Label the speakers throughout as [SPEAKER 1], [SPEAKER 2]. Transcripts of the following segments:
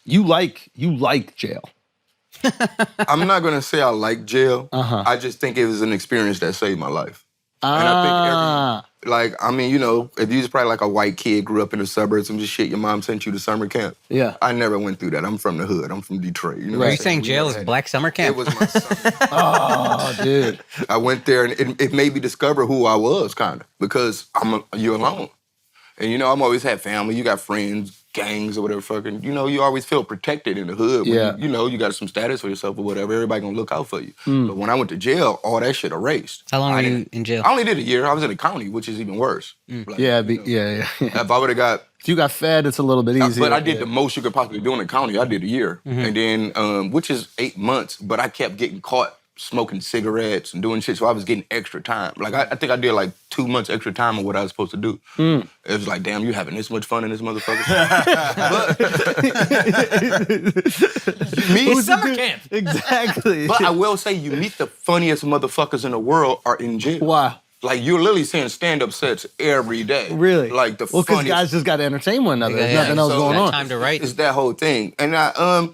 [SPEAKER 1] You like jail.
[SPEAKER 2] I'm not gonna say I like jail. I just think it was an experience that saved my life. And I think if you was probably like a white kid, grew up in the suburbs and just shit, your mom sent you to summer camp.
[SPEAKER 1] Yeah.
[SPEAKER 2] I never went through that. I'm from the hood. I'm from Detroit. You know
[SPEAKER 3] Are you saying jail is black summer camp?
[SPEAKER 2] It was my summer.
[SPEAKER 1] Oh, dude.
[SPEAKER 2] I went there and it made me discover who I was, kind of, because you're alone. And, I'm always had family. You got friends, gangs or whatever fucking, you always feel protected in the hood. When you got some status for yourself or whatever. Everybody gonna look out for you. But when I went to jail, all that shit erased.
[SPEAKER 3] How long were you in jail?
[SPEAKER 2] I only did a year. I was in the county, which is even worse. Like,
[SPEAKER 1] Yeah.
[SPEAKER 2] If I would've got...
[SPEAKER 1] If you got fed, it's a little bit easier.
[SPEAKER 2] But I did the most you could possibly do in the county. I did a year. And then, which is 8 months, but I kept getting caught smoking cigarettes and doing shit, so I was getting extra time. Like, I think I did like 2 months extra time of what I was supposed to do. It was like, damn, you having this much fun in this motherfucker?
[SPEAKER 3] But summer camp.
[SPEAKER 1] Exactly.
[SPEAKER 2] But I will say, you meet the funniest motherfuckers in the world are in jail.
[SPEAKER 1] Wow.
[SPEAKER 2] Like, you're literally seeing stand-up sets every day.
[SPEAKER 1] Really?
[SPEAKER 2] Like,
[SPEAKER 1] because guys just got to entertain one another. There's nothing else going on.
[SPEAKER 3] Time to write.
[SPEAKER 2] It's that whole thing. And I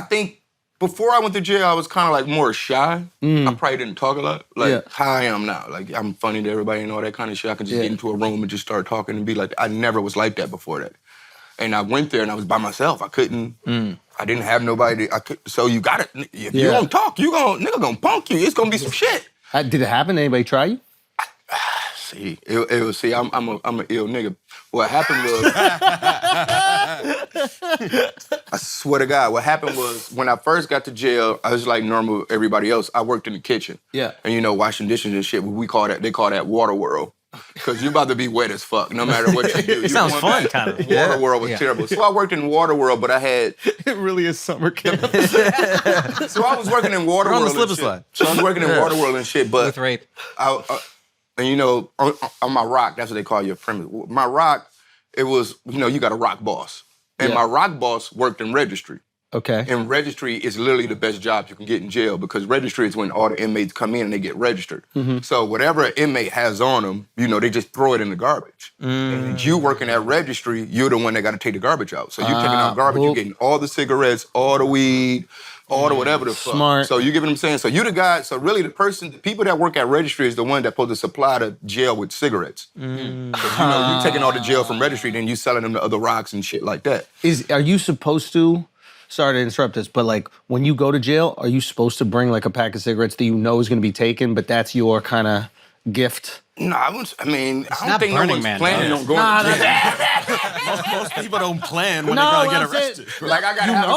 [SPEAKER 2] think before I went to jail, I was kind of like more shy. I probably didn't talk a lot. Like how I am now. Like, I'm funny to everybody and all that kind of shit. I could just get into a room and just start talking and be like, I never was like that before that. And I went there and I was by myself. I couldn't, I didn't have nobody. So you got to, if you don't talk, nigga gonna punk you. It's gonna be some shit.
[SPEAKER 1] Did it happen? Anybody try you?
[SPEAKER 2] I'm an ill nigga. What happened was, I swear to God, what happened was when I first got to jail, I was like normal everybody else. I worked in the kitchen.
[SPEAKER 1] Yeah.
[SPEAKER 2] And washing dishes and shit. They call that water world. Because you're about to be wet as fuck, no matter what you do.
[SPEAKER 3] It sounds fun, kind of.
[SPEAKER 2] Water world was terrible. So I worked in water world, but I had...
[SPEAKER 1] It really is summer camp.
[SPEAKER 2] So I was working in water world.
[SPEAKER 4] On the slipper slide.
[SPEAKER 2] So I was working in water world and shit, but...
[SPEAKER 3] With rape.
[SPEAKER 2] On my rock, that's what they call your premise. My rock, it was, you got a rock boss. And my rock boss worked in registry.
[SPEAKER 1] Okay.
[SPEAKER 2] And registry is literally the best job you can get in jail because registry is when all the inmates come in and they get registered. So whatever an inmate has on them, they just throw it in the garbage. And you working at registry, you're the one that got to take the garbage out. So you're taking out garbage, you're getting all the cigarettes, all the weed, all the whatever the fuck.
[SPEAKER 1] Smart.
[SPEAKER 2] So you get what I'm saying? So you the guy, so really the people that work at registry is the one that's supposed to supply the jail with cigarettes. So, you taking all the jail from registry, then you selling them to other rocks and shit like that.
[SPEAKER 1] Are you supposed to, sorry to interrupt this, but like when you go to jail, are you supposed to bring like a pack of cigarettes that you know is gonna be taken, but that's your kind of gift?
[SPEAKER 2] No, I don't think no one's
[SPEAKER 3] Man,
[SPEAKER 2] planning on going to jail.
[SPEAKER 4] Most people don't plan when they're gonna get arrested.
[SPEAKER 2] Like, I gotta have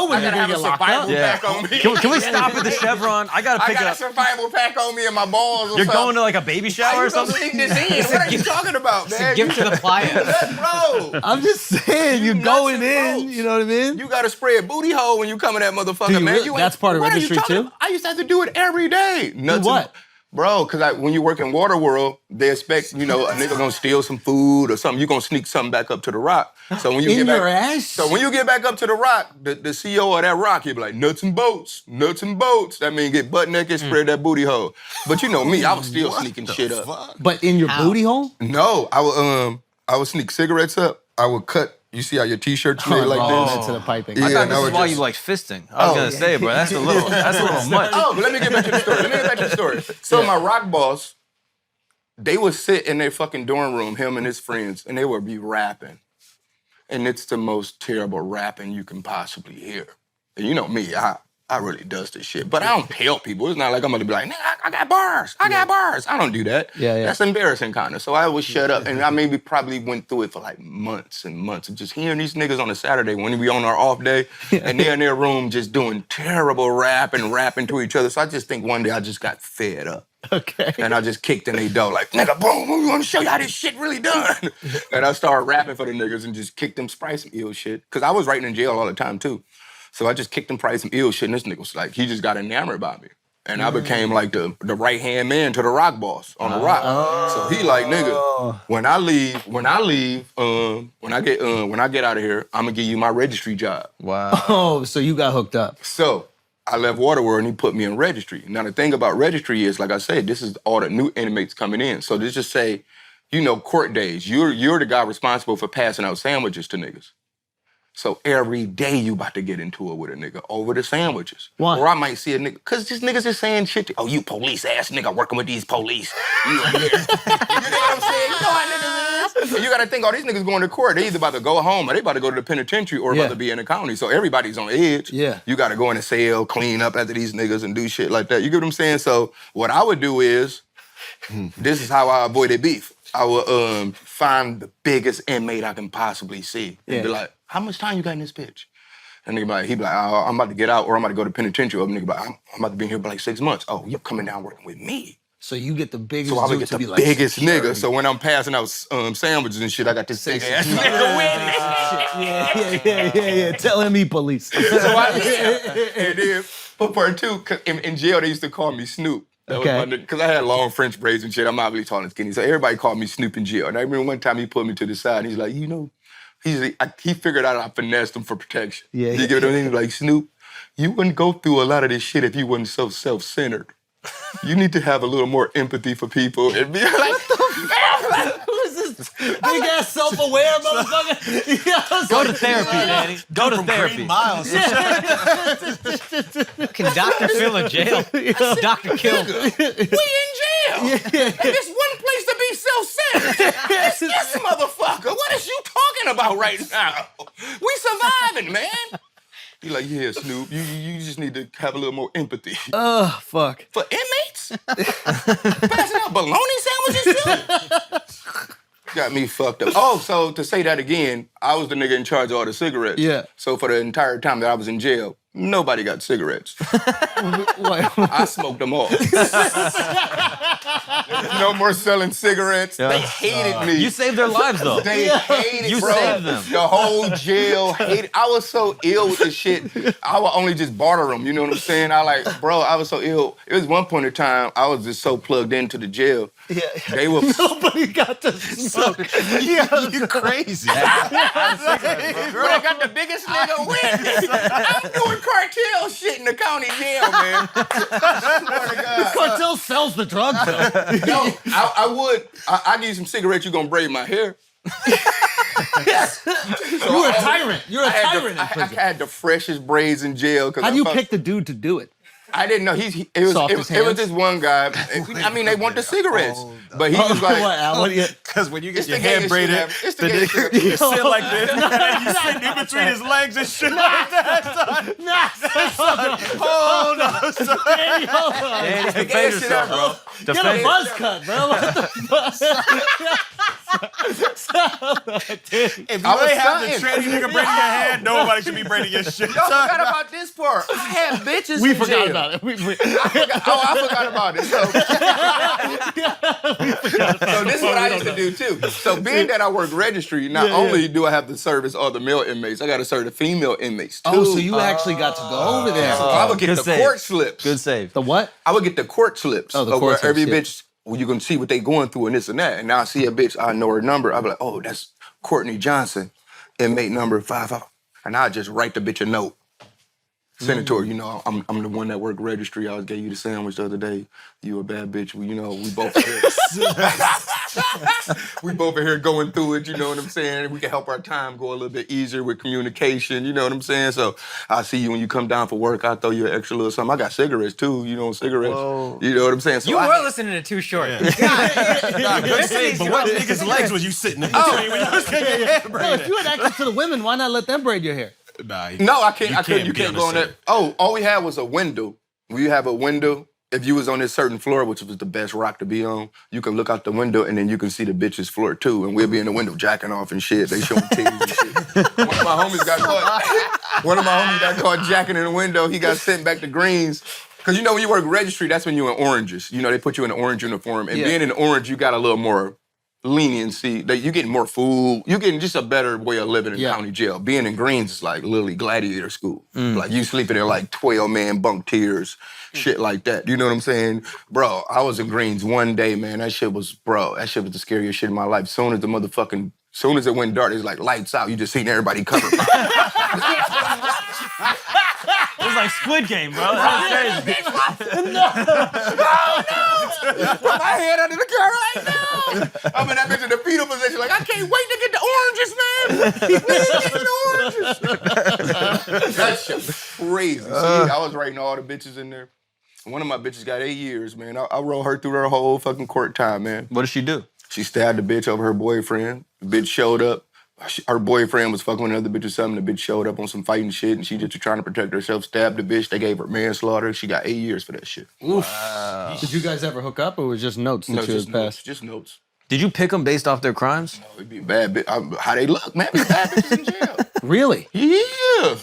[SPEAKER 2] a survival pack on me.
[SPEAKER 4] Can we stop at the Chevron? I gotta pick
[SPEAKER 2] I got
[SPEAKER 4] up.
[SPEAKER 2] a survival pack on me and my balls or
[SPEAKER 4] You're
[SPEAKER 2] something.
[SPEAKER 4] going to like a baby shower or something?
[SPEAKER 2] Sneak this in. What are you talking about, man?
[SPEAKER 3] Give to the playa.
[SPEAKER 2] Bro.
[SPEAKER 1] I'm just saying, you're going in, you know what I mean?
[SPEAKER 2] You gotta spray a booty hole when you come in that motherfucker, man.
[SPEAKER 1] That's part of registry too?
[SPEAKER 2] I used to have to do it every day.
[SPEAKER 1] Do what?
[SPEAKER 2] Bro, because when you work in Water World, they expect, a nigga gonna steal some food or something. You gonna sneak something back up to the rock. So when you
[SPEAKER 1] In
[SPEAKER 2] get back,
[SPEAKER 1] your ass?
[SPEAKER 2] So when you get back up to the rock, the CEO of that rock, he'll be like, nuts and bolts. That means get butt naked, spread that booty hole. But you know me, I was still sneaking shit up.
[SPEAKER 1] But in your booty hole?
[SPEAKER 2] No, I would sneak cigarettes up. I would cut. You see how your t-shirt's made like this?
[SPEAKER 1] Into the piping.
[SPEAKER 4] I thought
[SPEAKER 2] no,
[SPEAKER 4] this is
[SPEAKER 2] it
[SPEAKER 4] why
[SPEAKER 2] just-
[SPEAKER 4] you like fisting. I was gonna say, bro, that's a little much.
[SPEAKER 2] Oh, but let me get back to the story. So my rock boss, they would sit in their fucking dorm room, him and his friends, and they would be rapping. And it's the most terrible rapping you can possibly hear. And you know me, I really does this shit. But I don't pale people. It's not like I'm gonna be like, nigga, I got bars. I got bars. I don't do that.
[SPEAKER 1] Yeah.
[SPEAKER 2] That's embarrassing kind of. So I would shut up. And I probably went through it for like months and months of just hearing these niggas on a Saturday when we on our off day and they're in their room just doing terrible rap and rapping to each other. So I just think one day I just got fed up.
[SPEAKER 1] Okay.
[SPEAKER 2] And I just kicked in their door like, nigga, boom, we want to show you how this shit really done. And I started rapping for the niggas and just kicked them Sprite some ill shit. Because I was writing in jail all the time too. So I just kicked him probably some ill shit, and this nigga was like, he just got enamored by me. And I became like the right-hand man to the rock boss on the rock. So he like, nigga, when I get out of here, I'm gonna give you my registry job.
[SPEAKER 4] Wow.
[SPEAKER 1] Oh, so you got hooked up.
[SPEAKER 2] So I left Waterworld and he put me in registry. Now the thing about registry is, like I said, this is all the new inmates coming in. So let's just say, court days, you're the guy responsible for passing out sandwiches to niggas. So every day you about to get into it with a nigga over the sandwiches.
[SPEAKER 1] Why?
[SPEAKER 2] Or I might see a nigga, cause these niggas is saying shit. Oh, you police ass nigga working with these police. You know what I'm saying? You know how niggas is. And you gotta think, all these niggas going to court. They either about to go home or they about to go to the penitentiary or about to be in the county. So everybody's on edge.
[SPEAKER 1] Yeah.
[SPEAKER 2] You gotta go in the cell, clean up after these niggas and do shit like that. You get what I'm saying? So what I would do is, this is how I avoided beef. I would find the biggest inmate I can possibly see. And be like, how much time you got in this bitch? And nigga he'd be like, oh, I'm about to get out or I'm about to go to penitentiary. Or nigga be like, I'm about to be here for like 6 months. Oh, you're coming down working with me.
[SPEAKER 1] So you get the biggest
[SPEAKER 2] So I would
[SPEAKER 1] dude
[SPEAKER 2] get
[SPEAKER 1] to
[SPEAKER 2] the
[SPEAKER 1] be like
[SPEAKER 2] biggest
[SPEAKER 1] security.
[SPEAKER 2] nigga. So when I'm passing out sandwiches and shit, I got this big ass nigga with me.
[SPEAKER 1] Yeah. Tell him he police.
[SPEAKER 2] So and then for part two, in jail they used to call me Snoop. Because I had long French braids and shit. I'm obviously tall and skinny. So everybody called me Snoop in jail. And I remember one time he pulled me to the side and he's like, you know, he figured out I finessed him for protection.
[SPEAKER 1] Yeah.
[SPEAKER 2] You get what I mean? Like, Snoop, you wouldn't go through a lot of this shit if you wasn't so self-centered. You need to have a little more empathy for people and be like,
[SPEAKER 1] Who is this big ass self-aware motherfucker?
[SPEAKER 4] Go to therapy, Danny. Go to therapy.
[SPEAKER 3] Miles. Can Dr. Phil in jail? Dr. Kill.
[SPEAKER 2] we in jail. And there's one place to be self-centered. It's this motherfucker. What is you talking about right now? We surviving, man. He like, yeah, Snoop, you just need to have a little more empathy.
[SPEAKER 1] Oh, fuck.
[SPEAKER 2] For inmates? Passing out bologna sandwiches too? Got me fucked up. Oh, so to say that again, I was the nigga in charge of all the cigarettes.
[SPEAKER 1] Yeah.
[SPEAKER 2] So for the entire time that I was in jail, nobody got cigarettes. I smoked them all. No more selling cigarettes.
[SPEAKER 4] Yeah.
[SPEAKER 2] They hated me.
[SPEAKER 4] You saved their lives, though.
[SPEAKER 2] They hated,
[SPEAKER 4] You
[SPEAKER 2] bro.
[SPEAKER 4] saved them.
[SPEAKER 2] The whole jail hated. I was so ill with this shit. I would only just barter them. You know what I'm saying? I was so ill. It was one point in time, I was just so plugged into the jail.
[SPEAKER 1] Yeah.
[SPEAKER 2] They were.
[SPEAKER 1] Nobody got to smoke.
[SPEAKER 3] You crazy.
[SPEAKER 2] But I got the biggest nigga with me. I'm doing cartel shit in the county jail, man. I swear to God.
[SPEAKER 1] Cartel sells the drugs, though.
[SPEAKER 2] No, I would. I give you some cigarettes, you gonna braid my hair.
[SPEAKER 1] You're a tyrant. You're a tyrant in
[SPEAKER 2] I
[SPEAKER 1] prison.
[SPEAKER 2] had the freshest braids in jail.
[SPEAKER 1] How do you pick the dude to do it?
[SPEAKER 2] I didn't know. It was this one guy. I mean, they want the cigarettes. But he was like...
[SPEAKER 4] Because when you get
[SPEAKER 2] It's
[SPEAKER 4] your
[SPEAKER 2] the
[SPEAKER 4] hair
[SPEAKER 2] gayest
[SPEAKER 4] braided,
[SPEAKER 2] shit ever. It's the
[SPEAKER 4] the
[SPEAKER 2] gayest
[SPEAKER 4] nigga
[SPEAKER 2] shit
[SPEAKER 4] you
[SPEAKER 2] ever.
[SPEAKER 4] sit like this, and you sit in between his legs and shit like that, son. Hold on, son. Danny, defend
[SPEAKER 2] gayest shit
[SPEAKER 4] yourself,
[SPEAKER 2] ever.
[SPEAKER 4] bro.
[SPEAKER 1] Get a
[SPEAKER 4] Defend
[SPEAKER 1] buzz cut, bro. What the
[SPEAKER 3] If you
[SPEAKER 2] I was
[SPEAKER 3] ain't have the
[SPEAKER 2] stunting.
[SPEAKER 3] tranny nigga braiding your hair, nobody should be braiding your shit.
[SPEAKER 2] Y'all forgot about this part. I had bitches
[SPEAKER 1] We
[SPEAKER 2] in
[SPEAKER 1] forgot
[SPEAKER 2] jail.
[SPEAKER 1] about it.
[SPEAKER 2] I forgot about it. So this is what I used to do too. So being that I work registry, not only do I have to service all the male inmates, I got to serve the female inmates too.
[SPEAKER 1] Oh, so you actually got to go over there.
[SPEAKER 2] So I would get
[SPEAKER 4] Good
[SPEAKER 2] the
[SPEAKER 4] save.
[SPEAKER 2] court slips.
[SPEAKER 4] Good save.
[SPEAKER 1] The what?
[SPEAKER 2] I would get the court slips.
[SPEAKER 1] Oh, the
[SPEAKER 2] of
[SPEAKER 1] court
[SPEAKER 2] where
[SPEAKER 1] slips,
[SPEAKER 2] every
[SPEAKER 1] yeah.
[SPEAKER 2] bitch, well, you can see what they going through and this and that. And now I see a bitch, I know her number. I'll be like, oh, that's Courtney Johnson, inmate number 55. And I'll just write the bitch a note. Send it to her. You know, I'm the one that worked registry. I gave you the sandwich the other day. You a bad bitch. You know, we both here. We both are here going through it. You know what I'm saying? We can help our time go a little bit easier with communication. You know what I'm saying? So I see you when you come down for work. I'll throw you an extra little something. I got cigarettes too. You know, cigarettes.
[SPEAKER 4] Whoa.
[SPEAKER 2] You know what I'm saying? So
[SPEAKER 3] You
[SPEAKER 2] I
[SPEAKER 3] were
[SPEAKER 2] had-
[SPEAKER 3] listening to Too Short.
[SPEAKER 4] Good save. But what niggas' legs was you sitting in between when you was getting your hair
[SPEAKER 1] No,
[SPEAKER 4] braided?
[SPEAKER 1] if you had access to the women, why not let them braid your hair?
[SPEAKER 4] Nah,
[SPEAKER 2] No, I can't. You
[SPEAKER 4] be
[SPEAKER 2] can't go on that. Oh, all we had was a window. We have a window. If you was on this certain floor, which was the best rock to be on, you can look out the window and then you can see the bitch's floor too. And we'll be in the window jacking off and shit. They showing titties and shit. One of my homies got caught jacking in the window. He got sent back to Greens. Cause you know when you work registry, that's when you're in oranges. You know, they put you in an orange uniform. And being in orange, you got a little more leniency. You're getting more food. You're getting just a better way of living in county jail. Being in Greens is like literally gladiator school. Like you sleeping in like 12-man bunk tiers, shit like that. You know what I'm saying? Bro, I was in Greens one day, man. That shit was the scariest shit in my life. Soon as it went dark, it's like lights out. You just seen everybody covered.
[SPEAKER 4] It was like
[SPEAKER 3] like Squid Game, bro. That's crazy.
[SPEAKER 2] Put my head under the car right now. I'm in that bitch in the fetal position, like I can't wait to get the oranges, man. Get the oranges. That shit was crazy. See, I was writing all the bitches in there. One of my bitches got 8 years, man. I rolled her through her whole fucking court time, man.
[SPEAKER 3] What did she do?
[SPEAKER 2] She stabbed the bitch over her boyfriend. The bitch showed up. Her boyfriend was fucking with another bitch or something. The bitch showed up on some fighting shit, and she just trying to protect herself, stabbed the bitch. They gave her manslaughter. She got 8 years for that shit.
[SPEAKER 1] Oof. Did you guys ever hook up, or was it just notes that you had passed?
[SPEAKER 2] Just notes.
[SPEAKER 3] Did you pick them based off their crimes?
[SPEAKER 2] No, it'd be bad bitch. How they look, man. Be bad bitches in jail.
[SPEAKER 1] Really?
[SPEAKER 2] Yeah.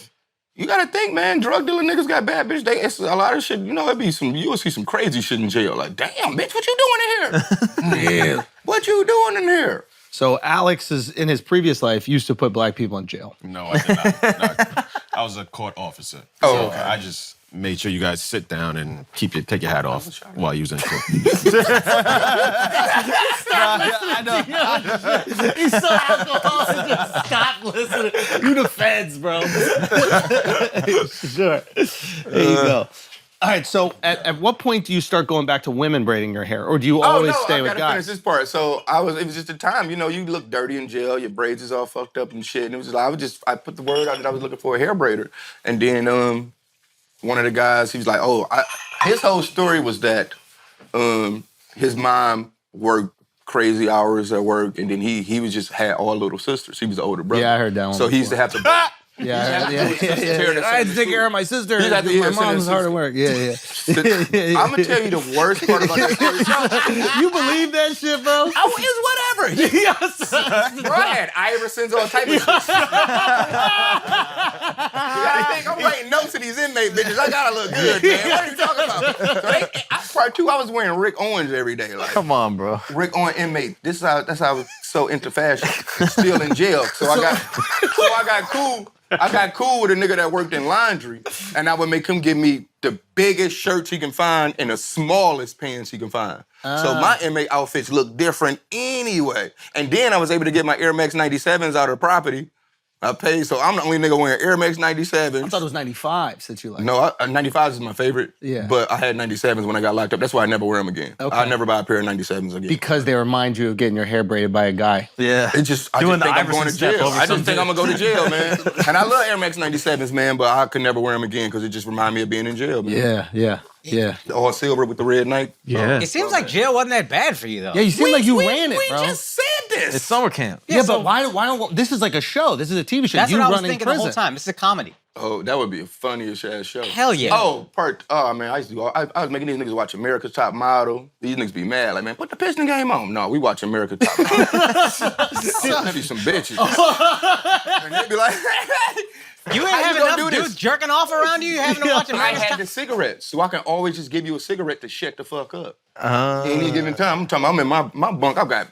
[SPEAKER 2] You gotta think, man. Drug dealer niggas got bad bitches. It's a lot of shit. You know, you'll see some crazy shit in jail. Like, damn, bitch, what you doing in here? Yeah. What you doing in here?
[SPEAKER 1] So Alex is in his previous life used to put black people in jail.
[SPEAKER 4] No, I did not. I was a court officer.
[SPEAKER 2] Oh,
[SPEAKER 4] So
[SPEAKER 2] okay.
[SPEAKER 4] I just made sure you guys sit down and take your hat off while you was in court.
[SPEAKER 1] He's so alcoholic, just stop listening. You the feds, bro. Sure. There you go. All right, so at what point do you start going back to women braiding your hair? Or do you always stay with
[SPEAKER 2] I gotta finish
[SPEAKER 1] guys?
[SPEAKER 2] this part. So it was just a time, you know, you look dirty in jail, your braids is all fucked up and shit. And it was just I put the word out that I was looking for a hair braider. And then one of the guys, he was like, his whole story was that his mom worked crazy hours at work, and then he was just had all little sisters. He was the older brother.
[SPEAKER 1] Yeah, I heard that one
[SPEAKER 2] So he used to have to
[SPEAKER 1] Yeah.
[SPEAKER 2] I
[SPEAKER 1] had to take care of my sister.
[SPEAKER 2] He's had to-
[SPEAKER 1] My
[SPEAKER 2] yeah,
[SPEAKER 1] mom was
[SPEAKER 2] so-
[SPEAKER 1] hard at work. Yeah.
[SPEAKER 2] I'm gonna tell you the worst part about that story.
[SPEAKER 1] You believe that shit, bro?
[SPEAKER 2] It's whatever. Bro, I had Iversons, all type of shit. You gotta think, I'm writing notes to these inmate bitches. I gotta look good, man. What are you talking about? So part two, I was wearing Rick Owens every day. Like,
[SPEAKER 3] Come on, bro.
[SPEAKER 2] Rick Owens inmate. That's how I was so into fashion. Still in jail. So I got cool. I got cool with a nigga that worked in laundry, and I would make him give me the biggest shirts he can find and the smallest pants he can find. So my inmate outfits look different anyway. And then I was able to get my Air Max 97s out of the property. I paid, so I'm the only nigga wearing Air Max 97s.
[SPEAKER 1] I thought it was 95 since you like.
[SPEAKER 2] No, 95s is my favorite.
[SPEAKER 1] Yeah.
[SPEAKER 2] But I had 97s when I got locked up. That's why I never wear them again.
[SPEAKER 1] Okay.
[SPEAKER 2] I never buy a pair of 97s again.
[SPEAKER 1] Because they remind you of getting your hair braided by a guy.
[SPEAKER 3] Yeah.
[SPEAKER 2] I just
[SPEAKER 3] Doing the
[SPEAKER 2] think I'm going
[SPEAKER 3] Iverson
[SPEAKER 2] to
[SPEAKER 3] step
[SPEAKER 2] jail.
[SPEAKER 3] over
[SPEAKER 2] I
[SPEAKER 3] some
[SPEAKER 2] just think I'm
[SPEAKER 3] dude.
[SPEAKER 2] gonna go to jail, man. And I love Air Max 97s, man, but I could never wear them again because it just reminded me of being in jail, man.
[SPEAKER 1] Yeah.
[SPEAKER 2] All silver with the red Nike.
[SPEAKER 3] Yeah.
[SPEAKER 5] It seems like jail wasn't that bad for you, though.
[SPEAKER 1] Yeah, you seem like you ran it, bro.
[SPEAKER 2] We just said this.
[SPEAKER 3] It's summer camp.
[SPEAKER 1] Yeah,
[SPEAKER 5] so-
[SPEAKER 1] but why don't this is like a show. This is a TV show.
[SPEAKER 5] That's
[SPEAKER 1] you
[SPEAKER 5] what I was
[SPEAKER 1] run in
[SPEAKER 5] thinking the whole
[SPEAKER 1] prison.
[SPEAKER 5] time. It's a comedy.
[SPEAKER 2] Oh, that would be a funniest ass show.
[SPEAKER 5] Hell yeah.
[SPEAKER 2] Oh, man, I used to go. I was making these niggas watch America's Top Model. These niggas be mad, like, man, put the piston game on. No, we watch America's Top Model. That'd be some bitches. And they'd be like,
[SPEAKER 5] You ain't
[SPEAKER 2] How you
[SPEAKER 5] have
[SPEAKER 2] gonna
[SPEAKER 5] enough
[SPEAKER 2] do
[SPEAKER 5] dudes
[SPEAKER 2] this?
[SPEAKER 5] jerking off around you? You having to watch
[SPEAKER 2] I
[SPEAKER 5] America's
[SPEAKER 2] had
[SPEAKER 5] Top-
[SPEAKER 2] the cigarettes, so I can always just give you a cigarette to shut the fuck up. Any given time, I'm in my bunk. I've got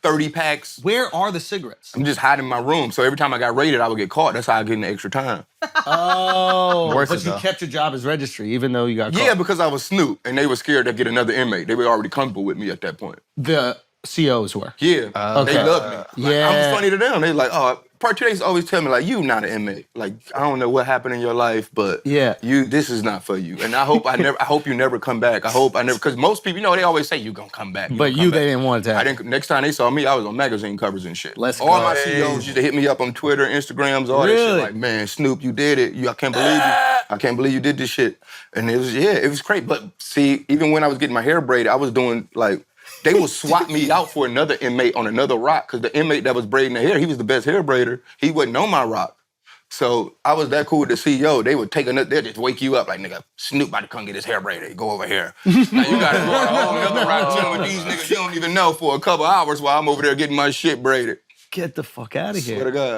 [SPEAKER 2] 30 packs.
[SPEAKER 1] Where are the cigarettes?
[SPEAKER 2] I'm just hiding in my room. So every time I got raided, I would get caught. That's how I get in the extra time.
[SPEAKER 1] Oh,
[SPEAKER 3] Worth
[SPEAKER 1] but
[SPEAKER 3] it,
[SPEAKER 1] you
[SPEAKER 3] though.
[SPEAKER 1] kept your job as registry even though you got caught.
[SPEAKER 2] Yeah, because I was Snoop, and they were scared to get another inmate. They were already comfortable with me at that point.
[SPEAKER 1] The COs were.
[SPEAKER 2] Yeah,
[SPEAKER 1] Okay.
[SPEAKER 2] they loved me. Like,
[SPEAKER 1] Yeah.
[SPEAKER 2] I was funny to them. They like, oh, part two, they used to always tell me, like, you not an inmate. Like, I don't know what happened in your life, but
[SPEAKER 1] Yeah.
[SPEAKER 2] this is not for you. And I hope you never come back. Because most people, you know, they always say you gonna come back.
[SPEAKER 1] But they didn't want it to
[SPEAKER 2] I
[SPEAKER 1] happen.
[SPEAKER 2] didn't. Next time they saw me, I was on magazine covers and shit.
[SPEAKER 1] Let's
[SPEAKER 2] all
[SPEAKER 1] go.
[SPEAKER 2] my CEOs used to hit me up on Twitter, Instagrams, all that
[SPEAKER 1] Really?
[SPEAKER 2] shit. Like, man, Snoop, you did it. I can't believe you. I can't believe you did this shit. And it was great. But see, even when I was getting my hair braided, I was doing like, they would swap me out for another inmate on another rock because the inmate that was braiding the hair, he was the best hair braider. He wasn't on my rock. So I was that cool with the CEO. They would they'd just wake you up like, nigga, Snoop about to come get his hair braided. Go over here. Now you gotta go on a whole nother rock chilling with these niggas you don't even know for a couple hours while I'm over there getting my shit braided.
[SPEAKER 1] Get the fuck out of here.
[SPEAKER 2] Swear to God.